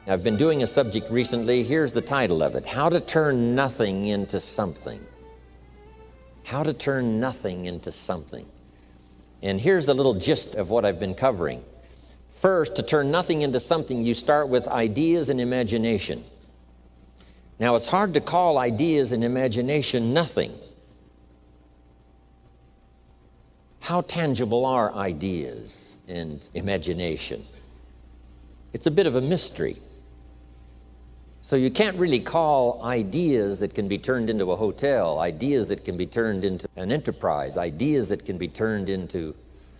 I've been doing a subject recently. Here's the title of it: How to Turn Nothing into Something. How to turn nothing into something. And here's a little gist of what I've been covering. First, to turn nothing into something, you start with ideas and imagination. Now, it's hard to call ideas and imagination nothing. How tangible are ideas and imagination? It's a bit of a mystery. So you can't really call ideas that can be turned into a hotel, ideas that can be turned into an enterprise, ideas that can be turned into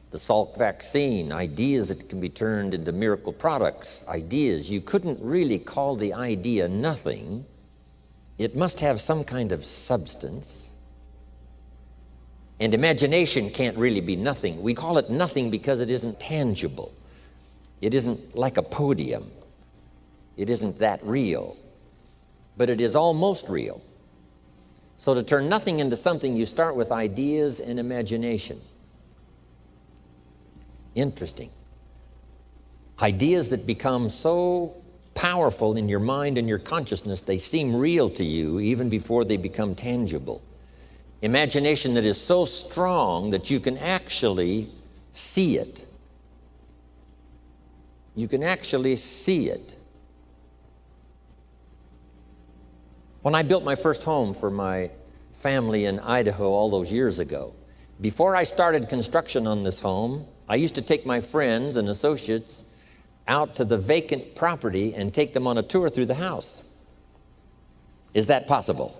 the Salk vaccine, ideas that can be turned into miracle products, ideas. You couldn't really call the idea nothing. It must have some kind of substance. And imagination can't really be nothing. We call it nothing because it isn't tangible. It isn't like a podium. It isn't that real, but it is almost real. So to turn nothing into something, you start with ideas and imagination. Interesting. Ideas that become so powerful in your mind and your consciousness, they seem real to you even before they become tangible. Imagination that is so strong that you can actually see it. You can actually see it. When I built my first home for my family in Idaho all those years ago, before I started construction on this home, I used to take my friends and associates out to the vacant property and take them on a tour through the house. Is that possible?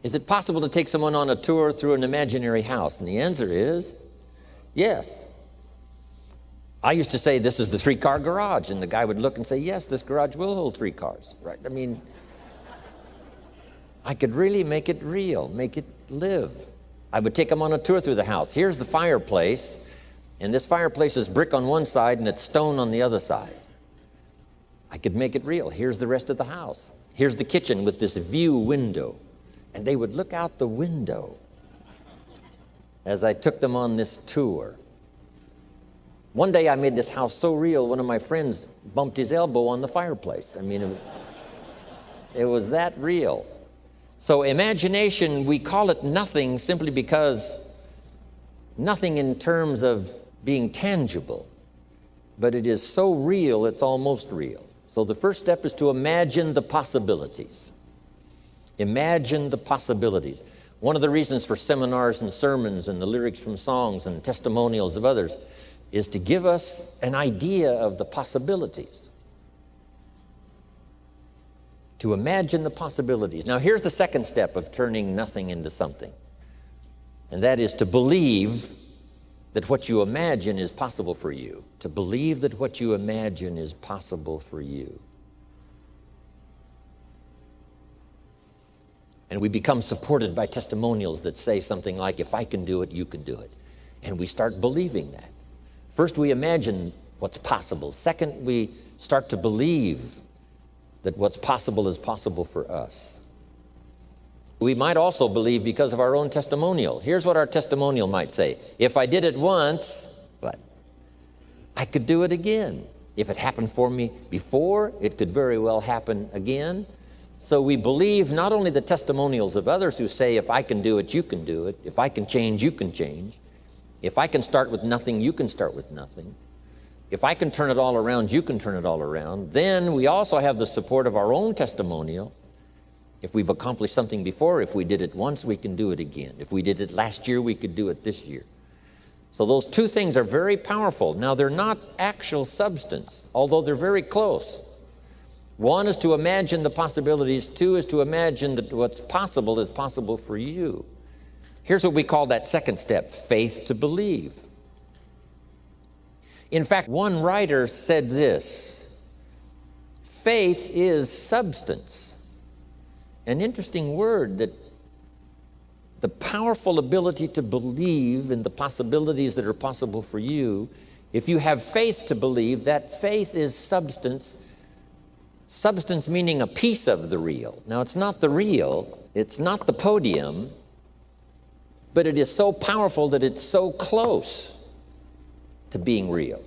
Is it possible to take someone on a tour through an imaginary house? And the answer is yes. I used to say, this is the 3-car garage. And the guy would look and say, yes, this garage will hold 3 cars. Right? I mean, I could really make it real, make it live. I would take them on a tour through the house. Here's the fireplace, and this fireplace is brick on one side and it's stone on the other side. I could make it real. Here's the rest of the house. Here's the kitchen with this view window. And they would look out the window as I took them on this tour. One day I made this house so real, one of my friends bumped his elbow on the fireplace. I mean, it was that real. So imagination, we call it nothing simply because nothing in terms of being tangible, but it is so real, it's almost real. So the first step is to imagine the possibilities. Imagine the possibilities. One of the reasons for seminars and sermons and the lyrics from songs and testimonials of others is to give us an idea of the possibilities. To imagine the possibilities. Now, here's the second step of turning nothing into something. And that is to believe that what you imagine is possible for you. To believe that what you imagine is possible for you. And we become supported by testimonials that say something like, if I can do it, you can do it. And we start believing that. First, we imagine what's possible. Second, we start to believe that what's possible is possible for us. We might also believe because of our own testimonial. Here's what our testimonial might say. If I did it once, what? I could do it again. If it happened for me before, it could very well happen again. So we believe not only the testimonials of others who say, if I can do it, you can do it. If I can change, you can change. If I can start with nothing, you can start with nothing. If I can turn it all around, you can turn it all around. Then we also have the support of our own testimonial. If we've accomplished something before, if we did it once, we can do it again. If we did it last year, we could do it this year. So those two things are very powerful. Now, they're not actual substance, although they're very close. One is to imagine the possibilities. Two is to imagine that what's possible is possible for you. Here's what we call that second step: faith to believe. In fact, one writer said this: faith is substance. An interesting word, that the powerful ability to believe in the possibilities that are possible for you. If you have faith to believe, that faith is substance. Substance meaning a piece of the real. Now, it's not the real, it's not the podium, but it is so powerful that it's so close to being real.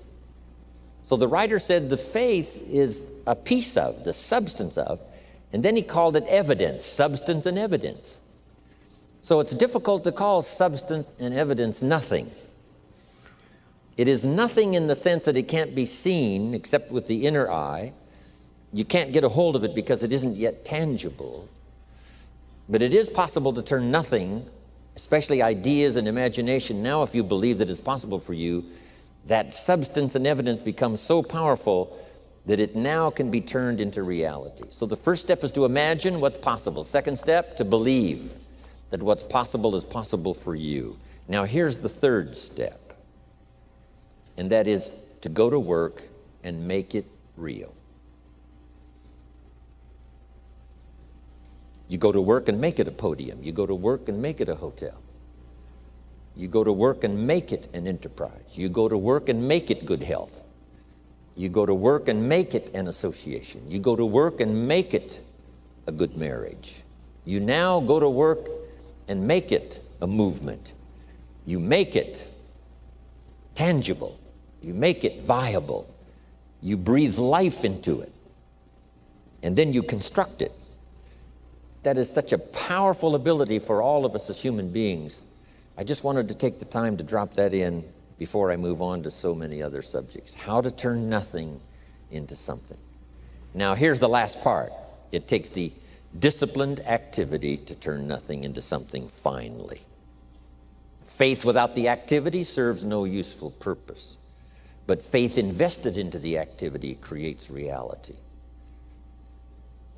So the writer said the faith is a piece of, the substance of, and then he called it evidence, substance and evidence. So it's difficult to call substance and evidence nothing. It is nothing in the sense that it can't be seen except with the inner eye. You can't get a hold of it because it isn't yet tangible. But it is possible to turn nothing, especially ideas and imagination. Now, if you believe that it's possible for you, that substance and evidence becomes so powerful that it now can be turned into reality. So the first step is to imagine what's possible. Second step, to believe that what's possible is possible for you. Now, here's the third step. And that is to go to work and make it real. You go to work and make it a podium. You go to work and make it a hotel. You go to work and make it an enterprise. You go to work and make it good health. You go to work and make it an association. You go to work and make it a good marriage. You now go to work and make it a movement. You make it tangible. You make it viable. You breathe life into it. And then you construct it. That is such a powerful ability for all of us as human beings. I just wanted to take the time to drop that in before I move on to so many other subjects. How to turn nothing into something. Now, here's the last part. It takes the disciplined activity to turn nothing into something finally. Faith without the activity serves no useful purpose. But faith invested into the activity creates reality.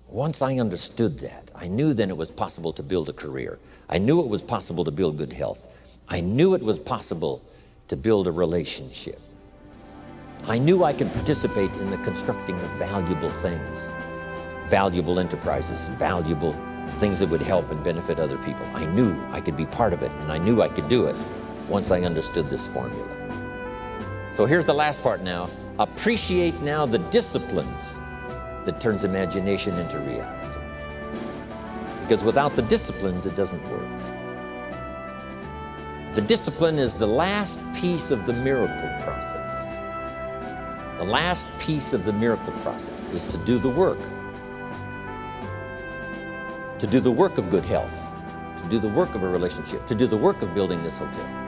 Once I understood that, I knew then it was possible to build a career. I knew it was possible to build good health. I knew it was possible to build a relationship. I knew I could participate in the constructing of valuable things, valuable enterprises, valuable things that would help and benefit other people. I knew I could be part of it, and I knew I could do it once I understood this formula. So here's the last part now. Appreciate now the disciplines that turns imagination into reality. Because without the disciplines, it doesn't work. The discipline is the last piece of the miracle process. The last piece of the miracle process is to do the work. To do the work of good health, to do the work of a relationship, to do the work of building this hotel.